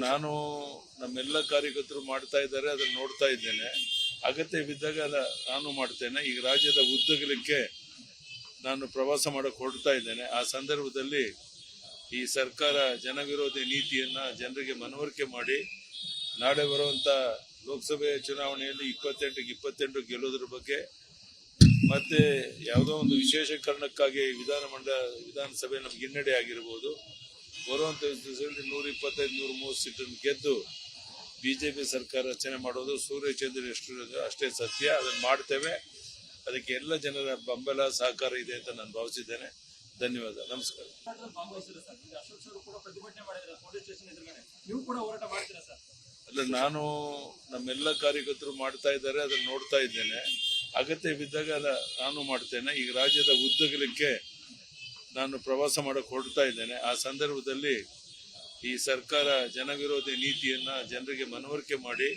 ನಾನು ನಮ್ಮೆಲ್ಲ ಕಾರ್ಯಕರ್ತರು ಮಾಡ್ತಾ ಇದ್ದಾರೆ, ಅದನ್ನು ನೋಡ್ತಾ ಇದ್ದೇನೆ. ಅಗತ್ಯ ಬಿದ್ದಾಗ ನಾನು ಮಾಡ್ತೇನೆ. ಈಗ ರಾಜ್ಯದ ಉದ್ದಗಲಕ್ಕೆ ನಾನು ಪ್ರವಾಸ ಮಾಡಕ್ಕೆ ಹೊರಡ್ತಾ ಇದ್ದೇನೆ. ಆ ಸಂದರ್ಭದಲ್ಲಿ ಈ ಸರ್ಕಾರ ಜನವಿರೋಧಿ ನೀತಿಯನ್ನ ಜನರಿಗೆ ಮನವರಿಕೆ ಮಾಡಿ ನಾಳೆ ಬರುವಂತ ಲೋಕಸಭೆ ಚುನಾವಣೆಯಲ್ಲಿ 28 ಗೆಲ್ಲೋದ್ರ ಬಗ್ಗೆ, ಮತ್ತೆ ಯಾವುದೋ ಒಂದು ವಿಶೇಷ ಕಾರಣಕ್ಕಾಗಿ ವಿಧಾನಸಭೆ ನಮ್ಗೆ ಹಿನ್ನಡೆ ಆಗಿರ್ಬೋದು, ಬರುವಂತ ದಿವಸದಲ್ಲಿ 125-130 ಸೀಟನ್ನು ಗೆದ್ದು ಬಿಜೆಪಿ ಸರ್ಕಾರ ರಚನೆ ಮಾಡೋದು ಸೂರ್ಯಚಂದ್ರ ಅಷ್ಟೇ ಸತ್ಯ. ಅದನ್ನು ಮಾಡ್ತೇವೆ. ಅದಕ್ಕೆ ಎಲ್ಲ ಜನರ ಬೆಂಬಲ ಸಹಕಾರ ಇದೆ ಅಂತ ನಾನು ಭಾವಿಸಿದ್ದೇನೆ. ಧನ್ಯವಾದ. ನಮಸ್ಕಾರ. ನಾನು ನಮ್ಮೆಲ್ಲ ಕಾರ್ಯಕರ್ತರು ಮಾಡ್ತಾ ಇದ್ದಾರೆ, ಅದನ್ನು ನೋಡ್ತಾ ಇದ್ದೇನೆ. ಅಗತ್ಯ ಬಿದ್ದಾಗ ನಾನು ಮಾಡ್ತೇನೆ. ಈಗ ರಾಜ್ಯದ ಉದ್ದಗಲಕ್ಕೆ ನಾನು ಪ್ರವಾಸ ಮಾಡಕ್ಕೆ ಹೊರಡ್ತಾ ಇದ್ದೇನೆ. ಆ ಸಂದರ್ಭದಲ್ಲಿ ಈ ಸರ್ಕಾರ ಜನವಿರೋಧಿ ನೀತಿಯನ್ನ ಜನರಿಗೆ ಮನವರಿಕೆ ಮಾಡಿ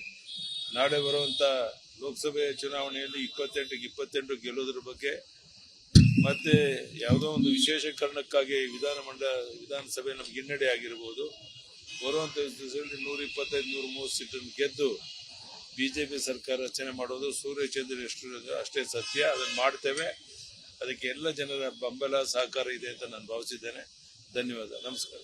ನಾಳೆ ಬರುವಂತ ಲೋಕಸಭೆ ಚುನಾವಣೆಯಲ್ಲಿ 28 ಗೆಲ್ಲೋದ್ರ ಬಗ್ಗೆ, ಮತ್ತೆ ಯಾವುದೋ ಒಂದು ವಿಶೇಷ ಕಾರಣಕ್ಕಾಗಿ ವಿಧಾನಸಭೆ ನಮ್ಗೆ ಹಿನ್ನಡೆ ಆಗಿರ್ಬೋದು, ಬರುವಂತ ದಿವಸದಲ್ಲಿ 125-130 ಸೀಟನ್ನು ಗೆದ್ದು ಬಿಜೆಪಿ ಸರ್ಕಾರ ರಚನೆ ಮಾಡೋದು ಸೂರ್ಯಚಂದ್ರ ಅಷ್ಟೇ ಸತ್ಯ. ಅದನ್ನು ಮಾಡ್ತೇವೆ. ಅದಕ್ಕೆ ಎಲ್ಲ ಜನರ ಬೆಂಬಲ ಸಹಕಾರ ಇದೆ ಅಂತ ನಾನು ಭಾವಿಸಿದ್ದೇನೆ. ಧನ್ಯವಾದ. ನಮಸ್ಕಾರ.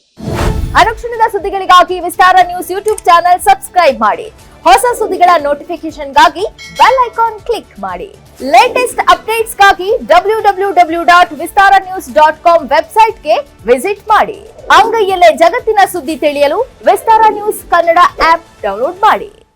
ಅನುಕ್ಷಣದ ಸುದ್ದಿಗಳಿಗಾಗಿ ವಿಸ್ತಾರ ನ್ಯೂಸ್ ಯೂಟ್ಯೂಬ್ ಚಾನೆಲ್ ಸಬ್ಸ್ಕ್ರೈಬ್ ಮಾಡಿ. ಹೊಸ ಸುದ್ದಿಗಳ ನೋಟಿಫಿಕೇಶನ್ಗಾಗಿ ಬೆಲ್ ಐಕಾನ್ ಕ್ಲಿಕ್ ಮಾಡಿ. ಲೇಟೆಸ್ಟ್ ಅಪ್ಡೇಟ್ಸ್ಗಾಗಿ www.vistaranews.com ವೆಬ್ಸೈಟ್ಗೆ ವಿಸಿಟ್ ಮಾಡಿ. ಅಂಗೈಯಲ್ಲೇ ಜಗತ್ತಿನ ಸುದ್ದಿ ತಿಳಿಯಲು ವಿಸ್ತಾರ ನ್ಯೂಸ್ ಕನ್ನಡ ಆಪ್ ಡೌನ್ಲೋಡ್ ಮಾಡಿ.